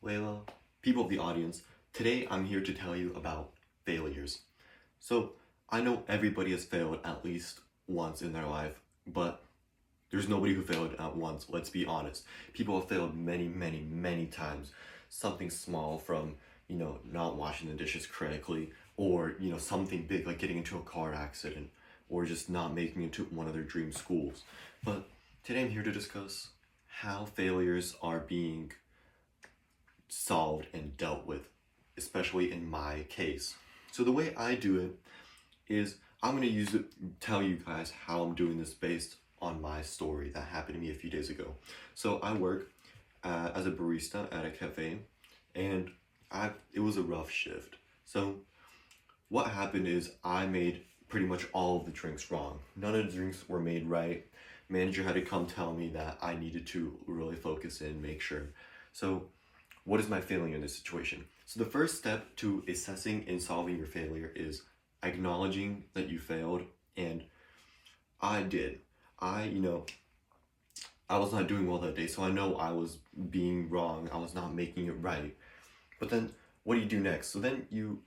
Layla, people of the audience, today I'm here to tell you about failures. So, I know everybody has failed at least once in their life, but there's nobody who failed at once, let's be honest. People have failed many times. Something small from, not washing the dishes correctly, or, something big like getting into a car accident, or just not making it to one of their dream schools. But today I'm here to discuss how failures are being solved and dealt with, especially in my case. So the way I do it is I'm going to tell you guys how I'm doing this based on my story that happened to me a few days ago. So I work as a barista at a cafe, and it was a rough shift. So what happened is I made pretty much all of the drinks wrong. None of the drinks were made right. Manager had to come tell me that I needed to really focus in, make sure. So what is my failure in this situation? So the first step to assessing and solving your failure is acknowledging that you failed, and I did. I was not doing well that day, so I know I was being wrong. I was not making it right. But then what do you do next? So then you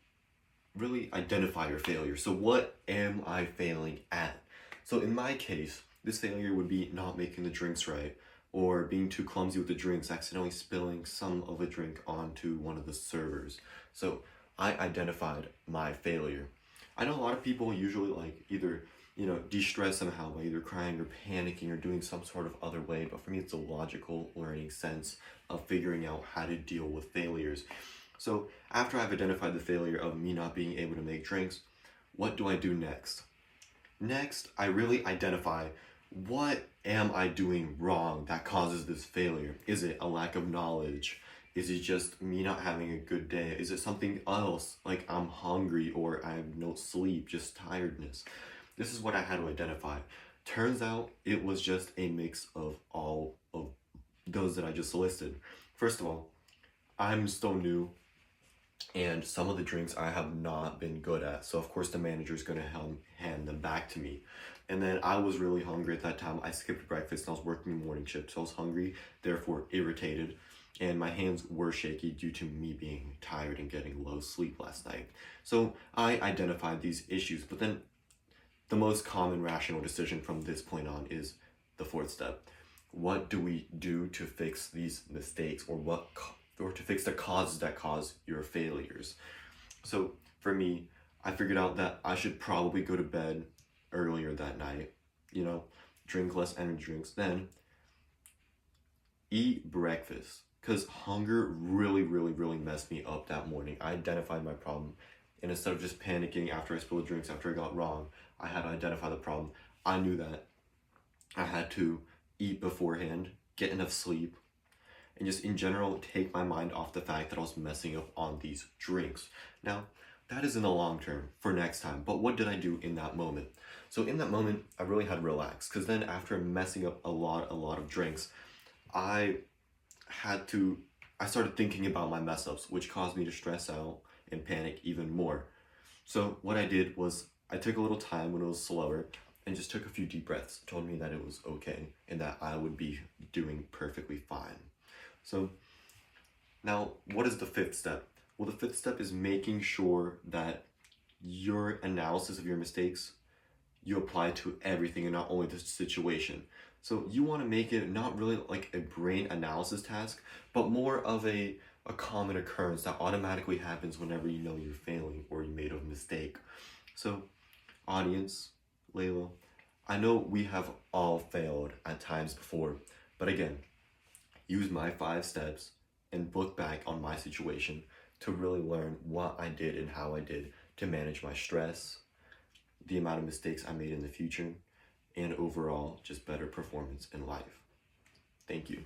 really identify your failure. So what am I failing at? So in my case, this failure would be not making the drinks right, or being too clumsy with the drinks, accidentally spilling some of a drink onto one of the servers. So I identified my failure. I know a lot of people usually either, de-stress somehow by either crying or panicking or doing some sort of other way, but for me it's a logical learning sense of figuring out how to deal with failures. So after I've identified the failure of me not being able to make drinks, what do I do next? Next, I really identify what am I doing wrong that causes this failure? Is it a lack of knowledge? Is it just me not having a good day? Is it something else, like I'm hungry or I have no sleep, just tiredness? This is what I had to identify. Turns out it was just a mix of all of those that I just listed. First of all, I'm still new, and some of the drinks I have not been good at. So of course the manager is going to hand them back to me. And then I was really hungry at that time. I skipped breakfast and I was working morning shift. So I was hungry, therefore irritated. And my hands were shaky due to me being tired and getting low sleep last night. So I identified these issues. But then the most common rational decision from this point on is the fourth step. What do we do to fix these mistakes, or to fix the causes that cause your failures? So for me, I figured out that I should probably go to bed earlier that night, drink less energy drinks, then eat breakfast, because hunger really messed me up that morning. I identified my problem, and instead of just panicking after I spilled drinks after I got wrong, I had to identify the problem. I knew that I had to eat beforehand, get enough sleep, and just in general take my mind off the fact that I was messing up on these drinks. Now, that is in the long term for next time, but what did I do in that moment? So in that moment, I really had to relax, because then after messing up a lot of drinks, I started thinking about my mess ups, which caused me to stress out and panic even more. So what I did was I took a little time when it was slower and just took a few deep breaths, told me that it was okay and that I would be doing perfectly fine. So now, what is the fifth step? Well, the fifth step is making sure that your analysis of your mistakes, you apply to everything and not only the situation. So you want to make it not really like a brain analysis task, but more of a common occurrence that automatically happens whenever you know you're failing or you made a mistake. So, audience, Layla, I know we have all failed at times before, but again, use my 5 steps and look back on my situation to really learn what I did and how I did to manage my stress, the amount of mistakes I made in the future, and overall just better performance in life. Thank you.